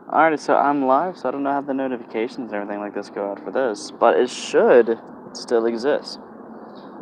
Alrighty, so I'm live, so I don't know how the notifications and everything like this go out for this, but it should still exist.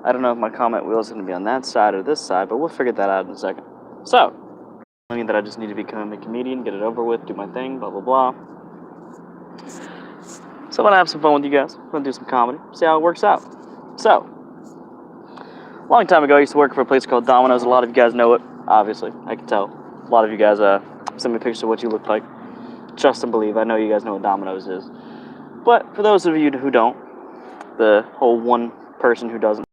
I don't know if my comment wheel is going to be on that side or this side, but we'll figure that out in a second. So, I mean that I just need to become a comedian, get it over with, do my thing, blah, blah, blah. So I'm going to have some fun with you guys. I'm going to do some comedy, see how it works out. So, a long time ago, I used to work for a place called Dominos. A lot of you guys know it, obviously. I can tell. A lot of you guys send me pictures of what you look like. Trust and believe, I know you guys know what Domino's is. But for those of you who don't, the whole one person who doesn't,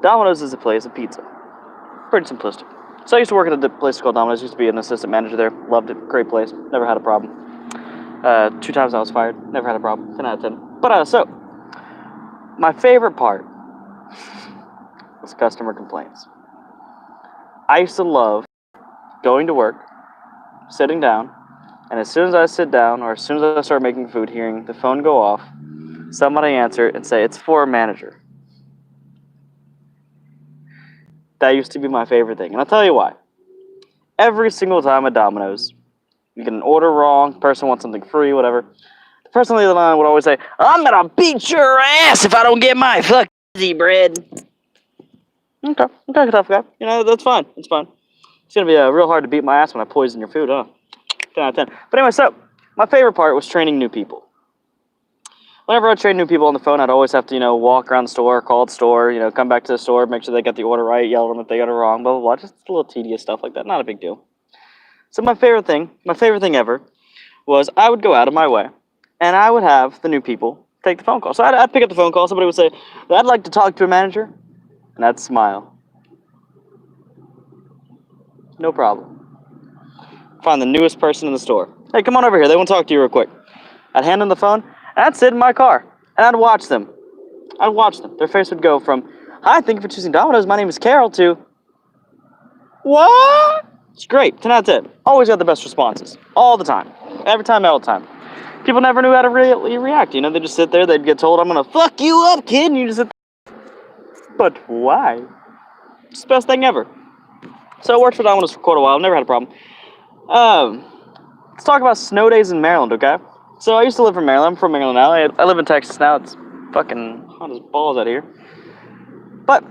Domino's is a place of pizza. Pretty simplistic. So I used to work at a place called Domino's. Used to be an assistant manager there. Loved it. Great place. Never had a problem. 2 times I was fired. Never had a problem. 10 out of 10. But so, my favorite part was customer complaints. I used to love going to work, sitting down, and as soon as I sit down, or as soon as I start making food, hearing the phone go off, somebody answer it and say, "It's for a manager." That used to be my favorite thing. And I'll tell you why. Every single time at Domino's, you get an order wrong, person wants something free, whatever. The person on the other line would always say, "I'm gonna beat your ass if I don't get my fucking easy bread." Okay, tough guy. You know, that's fine. It's fine. It's gonna be real hard to beat my ass when I poison your food, huh? 10 out of 10. But anyway, so, my favorite part was training new people. Whenever I trained new people on the phone, I'd always have to, walk around the store, call the store, come back to the store, make sure they got the order right, yell at them if they got it wrong, blah, blah, blah. Just a little tedious stuff like that. Not a big deal. So my favorite thing ever, was I would go out of my way, and I would have the new people take the phone call. So I'd pick up the phone call. Somebody would say, "I'd like to talk to a manager," and I'd smile. No problem. Find the newest person in the store. "Hey, come on over here. They want to talk to you real quick." I'd hand them the phone, and I'd sit in my car, and I'd watch them. Their face would go from, "Hi, thank you for choosing Domino's. My name is Carol," to, "What?" It's great. 10 out of 10. Always got the best responses. All the time. Every time, all the time. People never knew how to really react. They'd just sit there. They'd get told, "I'm going to fuck you up, kid." And you just sit there. But why? It's the best thing ever. So I worked for Domino's for quite a while. Never had a problem. Let's talk about snow days in Maryland, okay? So I used to live in Maryland. I'm from Maryland now. I live in Texas now. It's fucking hot as balls out here. But,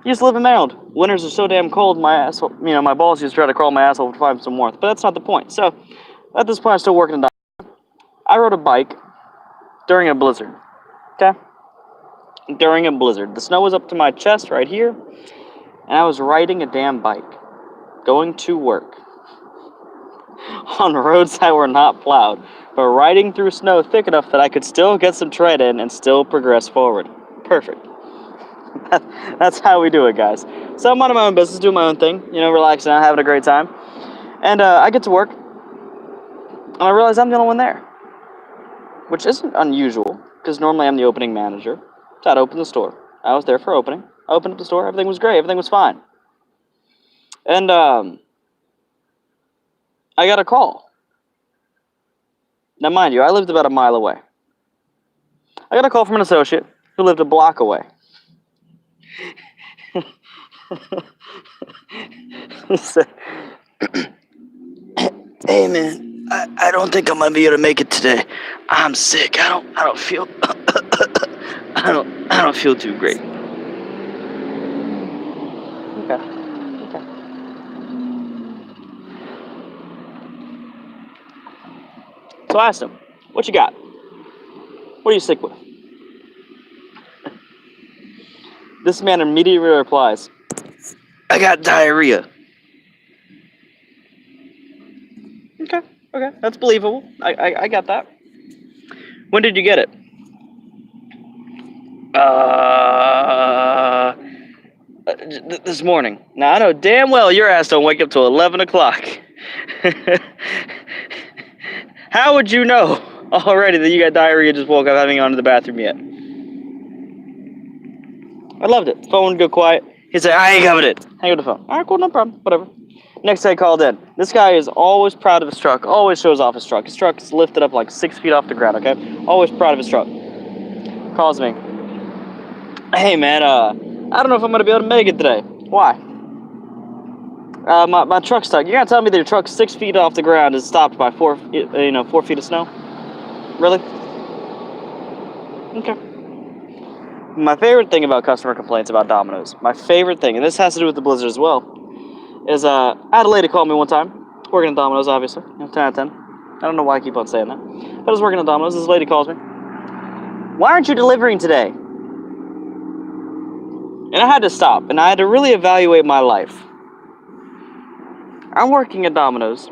used to live in Maryland. Winters are so damn cold, my balls used to try to crawl my asshole to find some warmth. But that's not the point. So, at this point, I'm still working in Domino's. I rode a bike during a blizzard, okay? During a blizzard. The snow was up to my chest right here, and I was riding a damn bike, going to work on roads that were not plowed, but riding through snow thick enough that I could still get some tread in and still progress forward. Perfect. That's how we do it, guys. So I'm minding my own business, doing my own thing, relaxing out, having a great time. And I get to work, and I realize I'm the only one there, which isn't unusual, because normally I'm the opening manager. So I'd open the store. I was there for opening. I opened up the store. Everything was great. Everything was fine. And I got a call. Now, mind you, I lived about a mile away. I got a call from an associate who lived a block away. He said, "Hey man, I don't think I'm gonna be able to make it today. I'm sick. I don't feel I don't feel too great." Okay. So I asked him, "What you got? What are you sick with?" This man immediately replies, "I got diarrhea." Okay, that's believable. I got that. "When did you get it?" This morning." Now, I know damn well your ass don't wake up till 11 o'clock. How would you know already that you got diarrhea, just woke up, haven't gone to the bathroom yet? I loved it. Phone would go quiet. He'd say, "I ain't covered it." Hang up the phone. All right, cool, no problem. Whatever. Next day I called in. This guy is always proud of his truck. Always shows off his truck. His truck is lifted up like 6 feet off the ground, okay? Always proud of his truck. Calls me. "Hey, man, I don't know if I'm going to be able to make it today." "Why?" My truck's stuck. You're gonna tell me that your truck's 6 feet off the ground is stopped by 4 feet of snow? Really? Okay. My favorite thing about customer complaints about Domino's, my favorite thing, and this has to do with the blizzard as well, is I had a lady call me one time, working at Domino's, obviously, 10 out of 10. I don't know why I keep on saying that. But I was working at Domino's, this lady calls me. Why aren't you delivering today? And I had to stop, and I had to really evaluate my life. I'm working at Domino's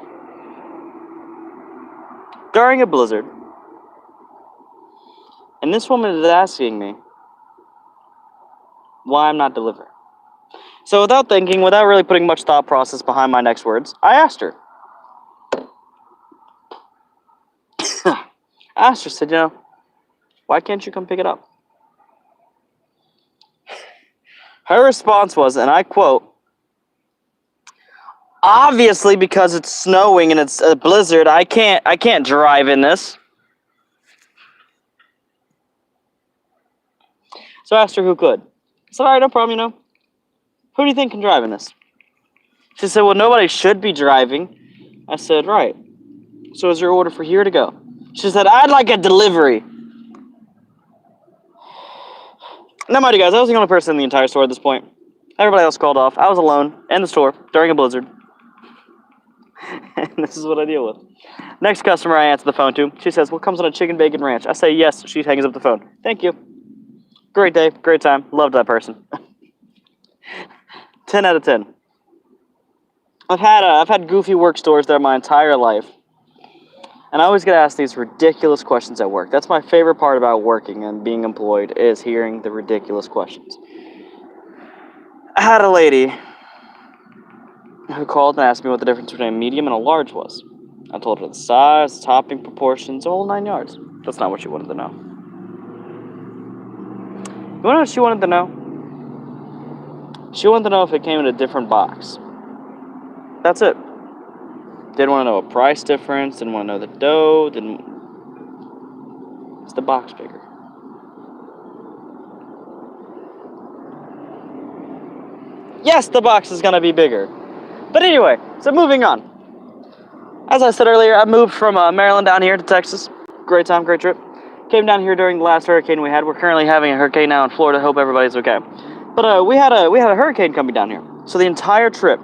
during a blizzard, and this woman is asking me why I'm not delivering. So without thinking, without really putting much thought process behind my next words, I asked her. Said, why can't you come pick it up? Her response was, and I quote, obviously because it's snowing and it's a blizzard, I can't drive in this. So I asked her who could. I said, all right, no problem, Who do you think can drive in this? She said, well, nobody should be driving. I said, right. So is your order for here to go? She said, I'd like a delivery. Now, mind you guys, I was the only person in the entire store at this point. Everybody else called off. I was alone in the store during a blizzard. And this is what I deal with. Next customer I answer the phone to, she says, what comes on a chicken bacon ranch? I say, yes. She hangs up the phone. Thank you. Great day. Great time. Loved that person. 10 out of 10. I've had goofy work stories there my entire life. And I always get asked these ridiculous questions at work. That's my favorite part about working and being employed, is hearing the ridiculous questions. I had a lady who called and asked me what the difference between a medium and a large was. I told her the size, topping proportions, the whole 9 yards. That's not what she wanted to know. You want to know what she wanted to know? She wanted to know if it came in a different box. That's it. Didn't want to know a price difference, didn't want to know the dough, Is the box bigger? Yes, the box is going to be bigger. But anyway, so moving on. As I said earlier, I moved from Maryland down here to Texas. Great time, great trip. Came down here during the last hurricane we had. We're currently having a hurricane now in Florida. Hope everybody's okay. But we had a hurricane coming down here. So the entire trip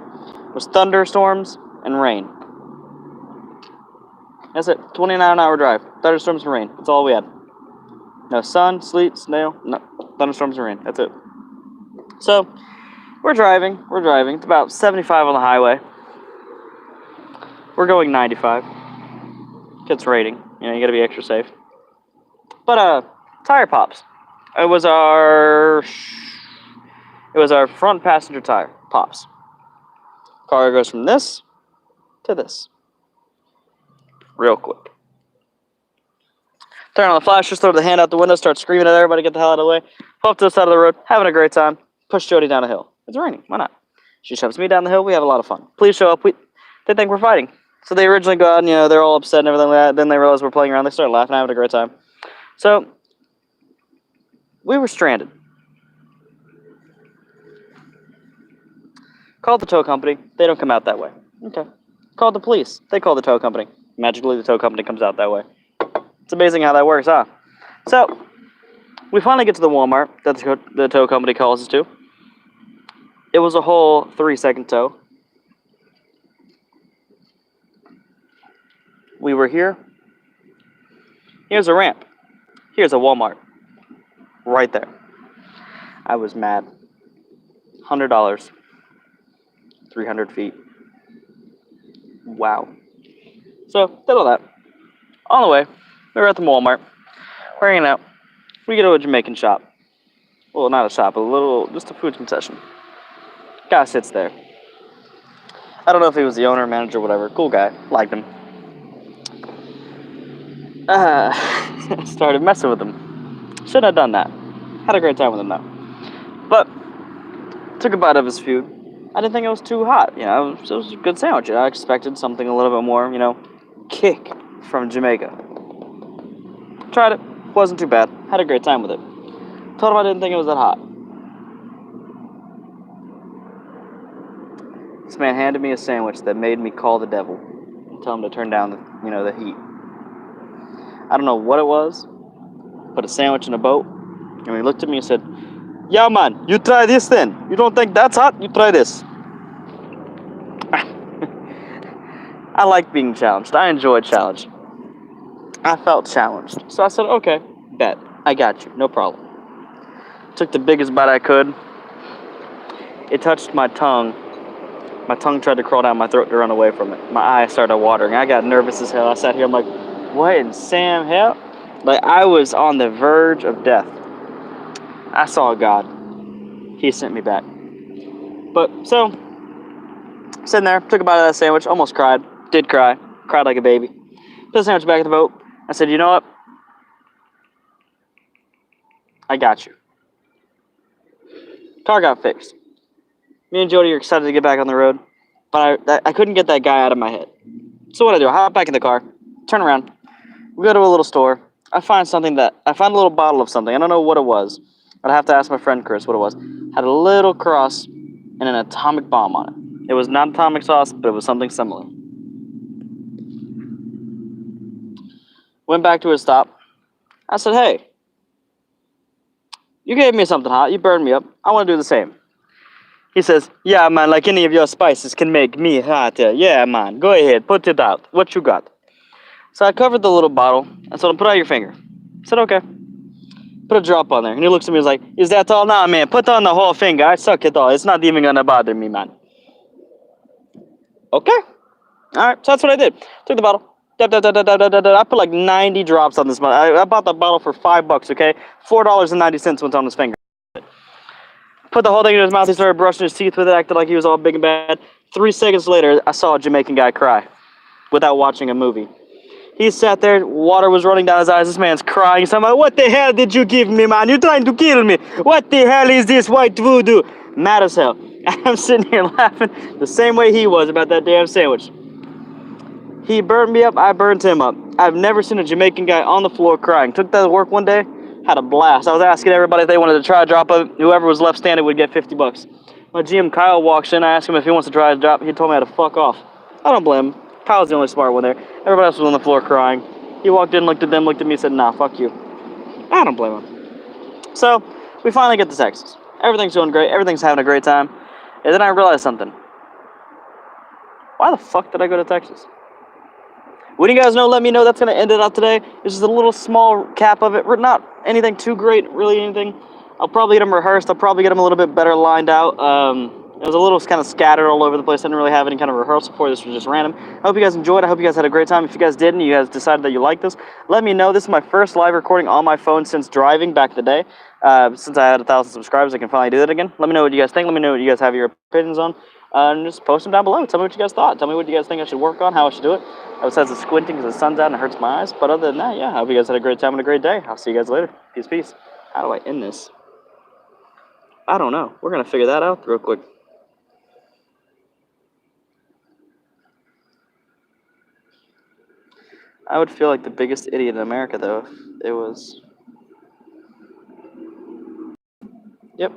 was thunderstorms and rain. That's it. 29-hour drive. Thunderstorms and rain. That's all we had. No sun, sleet, snow. No. Thunderstorms and rain. That's it. So, we're driving. It's about 75 on the highway. We're going 95. It's raining. You gotta be extra safe. But, tire pops. It was our front passenger tire. Pops. Car goes from this to this. Real quick. Turn on the flashers, throw the hand out the window, start screaming at everybody, get the hell out of the way. Pull up to the side of the road, having a great time. Push Jody down a hill. It's raining. Why not? She shoves me down the hill. We have a lot of fun. Please show up. They think we're fighting. So they originally go out and, they're all upset and everything like that. Then they realize we're playing around. They start laughing, having a great time. So, we were stranded. Called the tow company. They don't come out that way. Okay. Called the police. They call the tow company. Magically, the tow company comes out that way. It's amazing how that works, huh? So, we finally get to the Walmart that the tow company calls us to. It was a whole 3-second tow. We were here. Here's a ramp. Here's a Walmart. Right there. I was mad. $100. 300 feet. Wow. So, did all that. On the way, we were at the Walmart. We're hanging out. We go to a Jamaican shop. Well, not a shop, just a food concession. Guy sits there. I don't know if he was the owner, manager, whatever. Cool guy. Liked him. Started messing with him. Shouldn't have done that. Had a great time with him, though. But, took a bite of his food. I didn't think it was too hot. It was a good sandwich. I expected something a little bit more, kick from Jamaica. Tried it. Wasn't too bad. Had a great time with it. Told him I didn't think it was that hot. This man handed me a sandwich that made me call the devil and tell him to turn down the heat. I don't know what it was, but a sandwich in a boat. And he looked at me and said, "Yeah, man, you try this then. You don't think that's hot? You try this." I like being challenged. I enjoy a challenge. I felt challenged. So I said, "Okay, bet. I got you. No problem." Took the biggest bite I could. It touched my tongue. My tongue tried to crawl down my throat to run away from it. My eyes started watering. I got nervous as hell. I sat here. I'm like, what in Sam hell? Like, I was on the verge of death. I saw God. He sent me back. But, so, sitting there, took a bite of that sandwich, almost cried. Did cry. Cried like a baby. Put the sandwich back in the boat. I said, you know what? I got you. Car got fixed. Me and Jody are excited to get back on the road. But I couldn't get that guy out of my head. So what I do, I hop back in the car, turn around. We go to a little store. I find a little bottle of something. I don't know what it was. I'd have to ask my friend Chris what it was. Had a little cross and an atomic bomb on it. It was not atomic sauce, but it was something similar. Went back to his stop. I said, hey, you gave me something hot. You burned me up. I want to do the same. He says, yeah, man, like any of your spices can make me hotter. Yeah, man, go ahead, put it out. What you got? So I covered the little bottle. I told him, put out your finger. I said, okay. Put a drop on there. And he looks at me and is like, is that all? Nah, man, put on the whole finger. I suck it all. It's not even going to bother me, man. Okay. All right, so that's what I did. Took the bottle. I put like 90 drops on this bottle. I bought the bottle for $5, okay? $4.90 went on his finger. Put the whole thing in his mouth. He started brushing his teeth with it, acted like he was all big and bad. 3 seconds later, I saw a Jamaican guy cry without watching a movie. He sat there, water was running down his eyes. This man's crying. So I'm like, what the hell did you give me, man? You're trying to kill me. What the hell is this white voodoo? Mad as hell. I'm sitting here laughing the same way he was about that damn sandwich. He burned me up, I burned him up. I've never seen a Jamaican guy on the floor crying. Took that to work one day, had a blast. I was asking everybody if they wanted to try a drop of it. Whoever was left standing would get $50. My GM Kyle walks in, I asked him if he wants to try a drop. He told me how to fuck off. I don't blame him. Kyle's the only smart one there. Everybody else was on the floor crying. He walked in, looked at them, looked at me, said, nah, fuck you. I don't blame him. So, we finally get to Texas. Everything's going great. Everything's having a great time. And then I realized something. Why the fuck did I go to Texas? When you guys know, let me know. That's going to end it out today. It's just a little small cap of it. Not anything too great, really anything. I'll probably get them rehearsed. I'll probably get them a little bit better lined out. It was a little kind of scattered all over the place. I didn't really have any kind of rehearsal for this. Was just random. I hope you guys enjoyed. I hope you guys had a great time. If you guys didn't, you guys decided that you liked this, let me know. This is my first live recording on my phone since driving back in the day. Since I had 1,000 subscribers, I can finally do that again. Let me know what you guys think. Let me know what you guys have your opinions on. And just post them down below. Tell me what you guys thought. Tell me what you guys think I should work on, how I should do it. Besides the squinting because the sun's out and it hurts my eyes. But other than that, yeah, I hope you guys had a great time and a great day. I'll see you guys later. Peace, peace. How do I end this? I don't know. We're going to figure that out real quick. I would feel like the biggest idiot in America, though, if it was... Yep.